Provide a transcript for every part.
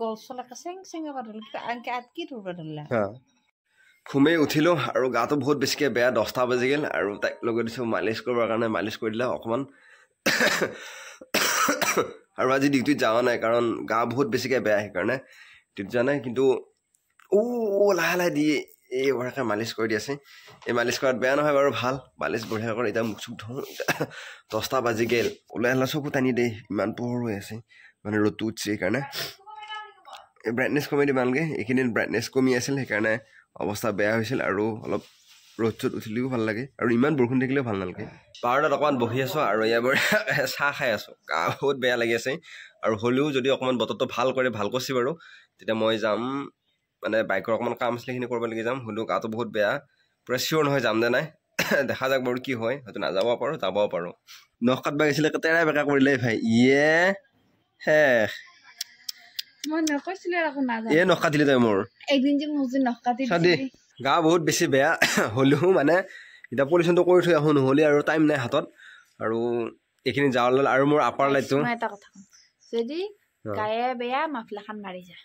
গলছলাকে চেং চেঙা বাদল আনকে আটকি ধৰবা ধৰলা ঘুমে উঠিলো আৰু গাটো বহুত বেছিকে বেয়া 10টা বাজি গেল আৰু তাইক লগে দিছো মালিশ কৰিবৰ কাৰণে মালিশ কৰি দিলে অকমান আৰু আজি ডিউটিত যাওয়া নাই কাৰণ গা বহুত বেছিকে বেয়া সেইকাৰণে ডিউটি যোৱা নাই কিন্তু লাহে লাহে দিয়ে এই বঢ়াকে মালিশ কৰি দি আছে এই মালিশ কৰাত বেয়া নহয় বাৰু ভাল মালিশ বঢ়িয়া কৰি এতিয়া মুখ চুখ ধুওঁ 10টা বাজি গেল ওলাই আহিলে চকু টানি দেই ইমান পোহৰ হৈ আছে মানে ৰ'দটো উঠছে সেইকাৰণে ব্ৰাইটনেছ কমাই দিব নালাগে এইখিনি ব্ৰাইটনেছ কমি আছিল সেইকাৰণে অৱস্থা বেয়া হৈছিল আৰু অলপ ৰ'দ চ'দ উঠিলেও ভাল লাগে আৰু ইমান বৰষুণ থাকিলেও ভাল নালাগে পাহাৰত অকণমান বহি আছো আৰু ইয়াৰ চাহ খাই আছো গা বহুত বেয়া লাগি আছে আৰু হ'লেও যদি অকণমান বতৰটো ভাল কৰে ভাল কৰিছে বাৰু তেতিয়া মই যাম মানে বাইকৰ অকণমান কাম আছিলে সেইখিনি কৰিব লাগি যাম হ'লেও গাটো বহুত বেয়া পুৰা চিয়ৰ নহয় যাম নে নাই দেখা যাক বাৰু কি হয় হয়তো নাযাব পাৰোঁ যাবও পাৰোঁ নখ কাটবা গৈছিলে তেৰাই বেকা কৰিলে ভাই শেষ মই নকৈছিলো আকৌ নাযাম নখ কাটিলি তই মোৰ একদিন যে মোৰ নখ কাটি দিলি গা বহুত বেছি বেয়া হ'লেও মানে এতিয়া পলিউশ্যনটো কৰি থৈ আহোঁ নহ'লে আৰু টাইম নাই হাতত আৰু এইখিনি যাওঁলে আৰু মোৰ আপাৰ লাইটটো এটা কথা কম যদি গায়ে বেয়া মাফলাখান মাৰি যা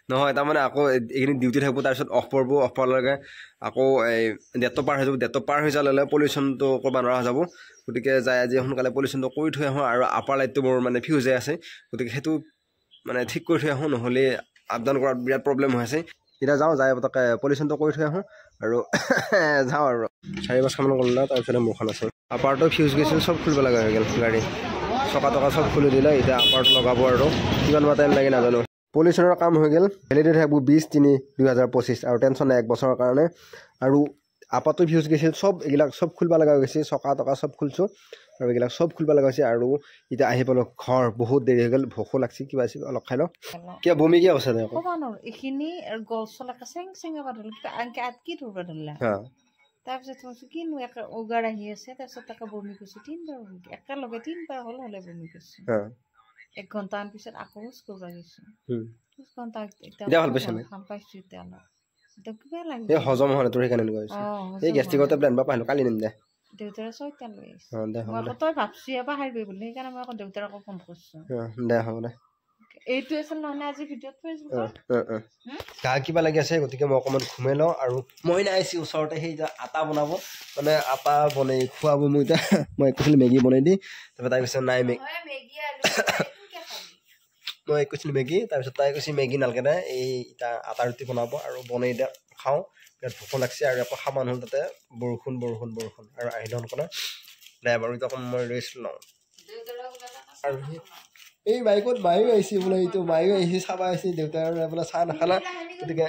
নহয় তাৰমানে আকৌ এইখিনি ডিউটি থাকিব তাৰপিছত অফ পৰিব অফ পোৱালৈকে আকৌ এই ডেটটো পাৰ হৈ যাব ডেটটো পাৰ হৈ যোৱা ল'লে পলিউশ্যনটো কৰিব নোৱাৰা হৈ যাব গতিকে যাই আজি সোনকালে পলিউশ্যনটো কৰি থৈ আহোঁ আৰু আপাৰ লাইটটো মোৰ মানে ফিউজ হৈ আছে গতিকে সেইটো মানে ঠিক কৰি থৈ আহোঁ নহ'লে আপ ডাউন কৰাত বিৰাট প্ৰব্লেম হৈ আছে এতিয়া যাওঁ যাই পটককৈ পলিউশ্যনটো কৰি থৈ আহোঁ আৰু যাওঁ আৰু 4-5 মান কৰিলে তাৰপিছতে মোৰখন আছে আপাৰটো ফিউজ গৈছিল চব খুলিব লগা হৈ গ'ল গাড়ী চকা টকা চব খুলি দিলে এতিয়া আপাৰটো লগাব আৰু কিমান বা টাইম লাগে নাজানো পলিউশ্যনৰ কাম হৈ গ'ল ভেলিডিটি থাকিব 20/3/2025 আৰু টেনশ্যন নাই 1 বছৰৰ কাৰণে আৰু আপাৰটো ফিউজ গৈছিল চব এইবিলাক চব খুলিব লগা গৈছে চকা টকা চব খুলিছোঁ আৰু এইবিলাক চব খুলিব লগা হৈছে আৰু এতিয়া আহি পালোঁ ঘৰ বহুত দেৰি হৈ গ'ল ভোকো লাগছে কিবা আছে অলপ খাই লওঁ কিবা বমি কিয় আছে এইখিনি গলছলাকে চেং চেঙা বাদল আনকে আটকি ধৰবা ধৰলা তাৰপিছত মই কিনো উগাৰ আহি আছে তাৰপিছত তাকে বমি কৰিছোঁ 3বাৰ একেলগে 3বাৰ হ'ল হ'লে বমি কৰিছোঁ 1 ঘণ্টামান পিছত আকৌ খোজ কৰিব গৈছোঁ 1 ঘণ্টা এতিয়া ভাল পাইছোঁ ভাল পাইছোঁ এতিয়া অলপ কিবা লাগে হজম হয় তোৰ সেইকাৰণে এনেকুৱা হৈছে এই গেষ্ট্ৰিকৰ টেবলেট আনবা পাৰিলোঁ কালি নিম দে দেউতাৰে 6টা লৈ আহিছে মই আকৌ তই ভাবছি এবাৰ হাৰিবি বুলি সেইকাৰণে মই আকৌ দেউতাৰ আকৌ ফোন কৰিছোঁ দে হ'ব দে এইটো আছিল নহয় আজি ভিডিঅ'ত থৈছোঁ গা কিবা লাগি আছে গতিকে মই অকণমান ঘুমাই লওঁ আৰু মই নাইছি ওচৰতে সেই আটা বনাব মানে আটা বনাই খুৱাব মই এতিয়া মই কৈছিলোঁ মেগী বনাই দি তাৰপৰা তাই কৈছে নাই মই কৈছিলোঁ মেগী তাৰপিছত তাই কৈছে মেগী নালাগে দে এই এতিয়া আটা ৰুটি বনাব আৰু বনাই দিয়া খাওঁ বিৰাট ভোক লাগছে আৰু আকৌ সামান হ'ল তাতে বৰষুণ আৰু আহিলে সোনকালে দে বাৰু এতিয়া অকণ মই ৰেষ্ট লওঁ আৰু এই বাইকত মায়ো আহিছে বোলে এইটো মায়ো আহিছে চাব আহিছে দেউতাই আৰু বোলে চাহ নাখালা গতিকে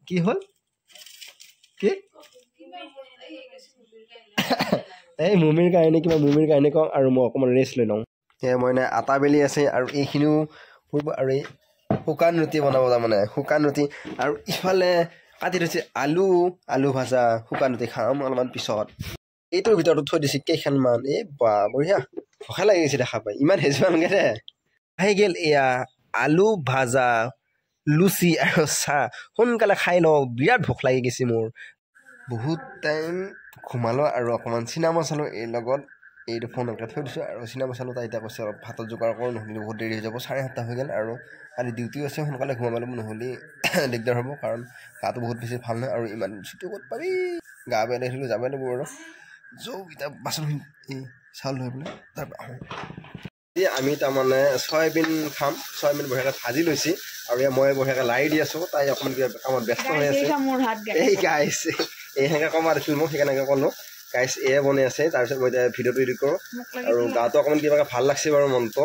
কি হ'ল কি এই মুমিৰ কাৰণে কিবা মুমিৰ কাৰণে কওঁ আৰু মই অকণমান ৰেষ্ট লৈ লওঁ সেয়ে মই আটা বেলি আছে আৰু এইখিনিও আৰু এই শুকান ৰুটি বনাব তাৰমানে শুকান ৰুটি আৰু ইফালে কাটি থৈছে আলু ভাজা শুকান ৰুটি খাম অলপমান পিছত এইটোৰ ভিতৰত থৈ দিছে কেইখনমান এই বা বঢ়িয়া ভোকা লাগি গৈছে দেখা পাই ইমান হেঁচুৱানকে দে আহি গ'ল এয়া আলু ভাজা লুচি আৰু চাহ সোনকালে খাই লওঁ বিৰাট ভোক লাগি গৈছে মোৰ বহুত টাইম ঘুমালোঁ আৰু অকণমান চিনেমা চালোঁ এই লগত এইটো ফোনকে থৈ দিছোঁ আৰু চিনেমা চালোঁ তাই এতিয়া কৈছে অলপ ভাতত যোগাৰ কৰোঁ নহ'লে বহুত দেৰি হৈ যাব 7:30 হৈ গ'ল আৰু কালি ডিউটিও আছে সোনকালে ঘুমাব লাগিব নহ'লে দিগদাৰ হ'ব কাৰণ গাটো বহুত বেছি ভাল নহয় আৰু ইমান ছুটি ক'ত পাবি গা বেয়া দেখিলোঁ যাবই লাগিব আৰু এতিয়া বাচন এই চাউল লৈ পেলাই তাৰপৰা আমি তাৰমানে চয়াবিন খাম চয়াবিন বঢ়িয়াকৈ ভাজি লৈছে আৰু মই বঢ়িয়াকৈ লাৰি দি আছোঁ তাই অকণমান কিবা কামত ব্যস্ত হৈ আছে এই গাইছ এই সেনেকৈ কমা দিছিলোঁ মোক সেইকাৰণে ক'লোঁ গাইছ এয়ে বনাই আছে তাৰপিছত মই এতিয়া ভিডিঅ'টো এডিট কৰোঁ আৰু গাটো অকণমান কিবা ভাল লাগছে বাৰু মনটো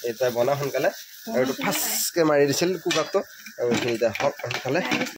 এতিয়া বনা সোনকালে আৰু এইটো ফাৰ্ষ্টকৈ মাৰি দিছিল কুকাৰটো আৰু এইখিনি এতিয়া হওক সোনকালে